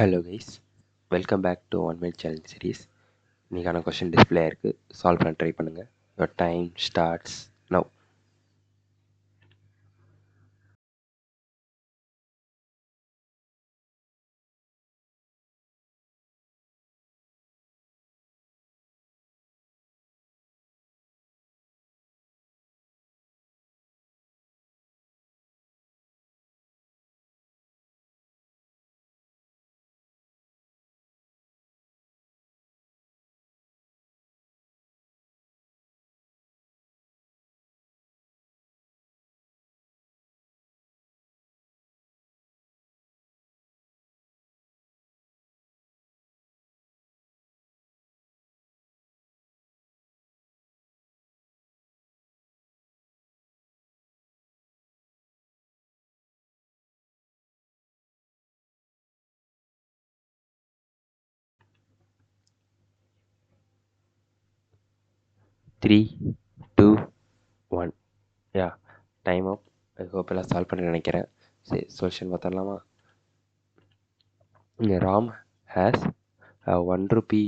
Hello guys, welcome back to one minute challenge series. இன்றைக்கான question display இருக்குது, solve பண்ண try பண்ணுங்கள். Your time starts now. Three, two, one. Ya, time up. I hope எல்லாம் solve பண்ண நினைக்கிறேன். சரி, solution பார்த்துடலாமா? இங்கே ராம் ஹேஸ் 1 rupee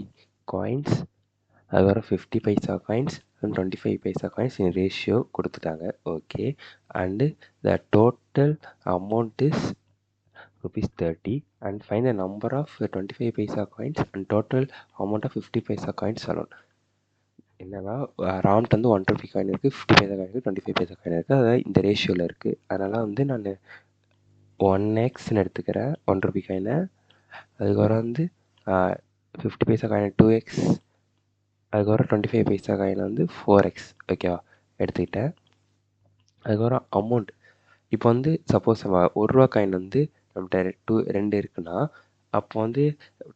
காயின்ஸ், அதுக்கப்புறம் 50 paisa coins and 25 paisa coins in ratio கொடுத்துட்டாங்க. Okay, and the total amount is rupees 30 and find the number of 25 paisa coins and total amount of 50 paisa coins alone. என்னன்னா ராம்ட் வந்து 1 rupee coin இருக்குது, 50 paisa coin இருக்குது, 25 paisa coin இருக்குது. அதாவது இந்த ரேஷியோவில் இருக்குது. அதனால் வந்து நான் 1xன்னு எடுத்துக்கிறேன் 1 rupee காயினை. அதுக்கப்புறம் வந்து 50 பைசா காயினை 2x, அதுக்கப்புறம் 25 பைசா காயினை வந்து 4x. ஓகேவா, எடுத்துக்கிட்டேன். அதுக்கப்புறம் அமௌண்ட், இப்போ வந்து சப்போஸ் நம்ம 1 ரூபா காயின் வந்து நம்மகிட்ட 2 இருக்குன்னா, அப்போ வந்து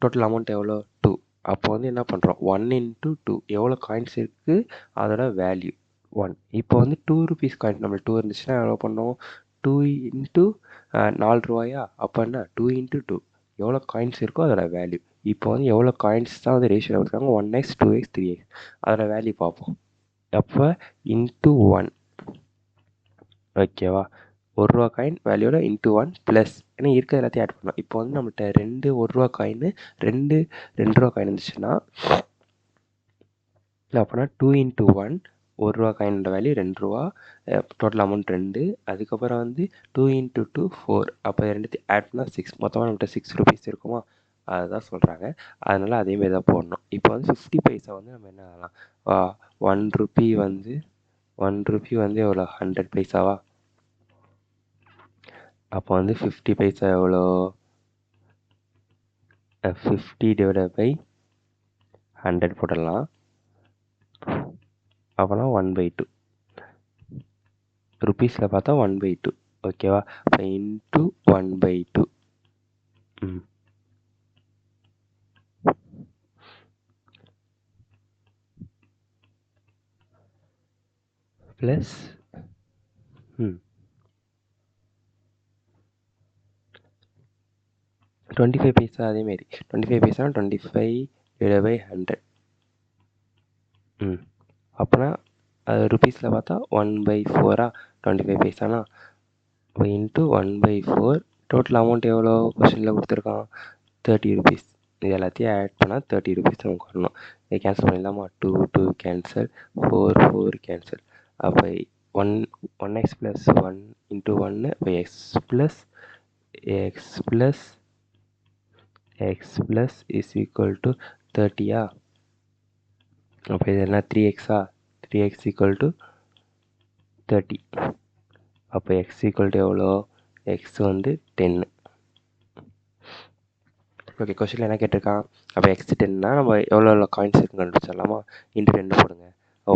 டோட்டல் அமௌண்ட் எவ்வளோ? 2. அப்போ வந்து என்ன பண்ணுறோம், 1 இன்ட்டு 2 எவ்வளோ காயின்ஸ் இருக்குது அதோட வேல்யூ 1. இப்போ வந்து 2 ருபீஸ் காயின் நம்மளுக்கு 2 இருந்துச்சுன்னா எவ்வளோ பண்ணோம், 2 இன்ட்டு 4 ரூபாயா, அப்போ என்ன 2 இன்ட்டு 2 எவ்வளோ காயின்ஸ் இருக்கோ அதோட வேல்யூ. இப்போ வந்து எவ்வளோ காயின்ஸ் தான் வந்து ரேஷியோ கொடுத்தாங்க, 1x 2x 3x, அதோட வேல்யூ பார்ப்போம். அப்போ இன்ட்டு 1. ஓகேவா, 1 ரூபா காயின் வேல்யூட இன்ட்டு 1 ப்ளஸ், ஏன்னா இருக்கிற எல்லாத்தையும் ஆட் பண்ணலாம். இப்போ வந்து நம்மகிட்ட 2 1 ரூபா காயின், 2 2 ரூபா காயின் இருந்துச்சுன்னா அப்போனா 2 இன்ட்டு 1, 1 ரூபா காயினோட வேல்யூ 2 ரூபா, டோட்டல் அமௌண்ட் 2. அதுக்கப்புறம் வந்து 2 இன்ட்டு 2 4, அப்போ ரெண்டுத்தையும் ஆட் பண்ணால் 6, மொத்தமாக நம்மகிட்ட 6 ருபீஸ் இருக்குமா, அதுதான் சொல்கிறாங்க. அதனால் அதேமாரி தான் போடணும். இப்போ வந்து 50 பைசா வந்து நம்ம என்ன ஆகலாம், 1 ருபி வந்து 1 ருபி வந்து எவ்வளோ, 100 பைசாவா. அப்போ வந்து 50 பைசா எவ்வளோ, 50 டிவைடட் பை 100 போடலாம். அப்போனா 1/2 ருபீஸில் பார்த்தா 1/2. ஓகேவா, இப்போ இன்ட்டு 1/2. ப்ளஸ் 25 பைசா. அதேமாரி 25 பைசா 25 டிவைட் பை 100. அப்போனா அது ருபீஸில் பார்த்தா 1/4. 25 பைசானா இப்போ இன்ட்டு 1/4. டோட்டல் அமௌண்ட் எவ்வளோ கொஸ்டினில் கொடுத்துருக்கான், 30 ருபீஸ். இது எல்லாத்தையும் ஆட் பண்ணால் 30 ருபீஸ் நமக்கு வரணும். இதை கேன்சல் பண்ணிடலாமா, 2 2 கேன்சல், 4 4 கேன்சல். அப்போ 1x ப்ளஸ் 1 இன்ட்டு 1 இப்போ x plus is equal to 30. அப்போ இது என்ன 3xா, 3x ஈக்குவல் டு 30. அப்போ x ஈக்குவல் டு எவ்வளோ, x வந்து 10. ஓகே, கொஸ்டினில் என்ன கேட்டிருக்கான், அப்போ x 10னா நம்ம எவ்வளோ காயின்ஸ் இருக்குன்னு கண்டுபிடிச்சிடலாமா. இன்ட்டு 2 போடுங்க.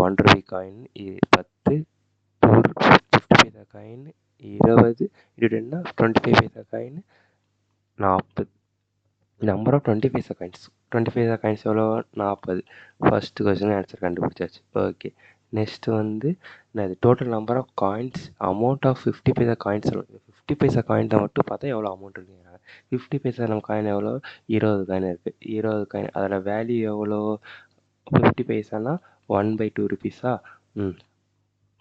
1 rupee coin 10, 50 paisa coin 20, into 10னா 25 paisa coin 40. Number of 20 paisa coins, 20 paisa coins எவ்வளோ, 40. ஃபஸ்ட்டு கொஸ்டின் ஆன்சர் கண்டுபிடிச்சாச்சு. ஓகே, நெக்ஸ்ட்டு வந்து நான் total number of coins, amount of 50 paisa coins. 50 paisa காயின்ஸை மட்டும் பார்த்தா எவ்வளோ அமௌண்ட் இருக்குங்கிறாங்க. 50 பைசா நம்ம காயின் எவ்வளோ, 20 காயின் இருக்குது. 20 காயின் அதோட வேல்யூ எவ்வளோ, 50 பைசானா 1/2 ருபீஸா.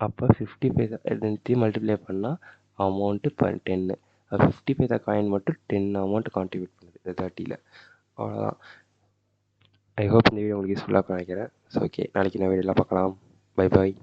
அப்போ 50 பைசா ரெண்டுத்தையும் மல்டிப்ளை பண்ணால் அமௌண்ட்டு 10. 50 பைசா காயின் மட்டும் 10 அமௌண்ட் கான்ட்ரிபியூட் பண்ணுது. இந்த 30ல். அவ்வளோதான். ஐ ஹோப் இந்த வீடியோ உங்களுக்கு யூஸ்ஃபுல்லாக இருக்கும்னு நினைக்கிறேன். ஸோ ஓகே, நாளைக்கு நான் வீடியோலாம் பார்க்கலாம். Bye bye.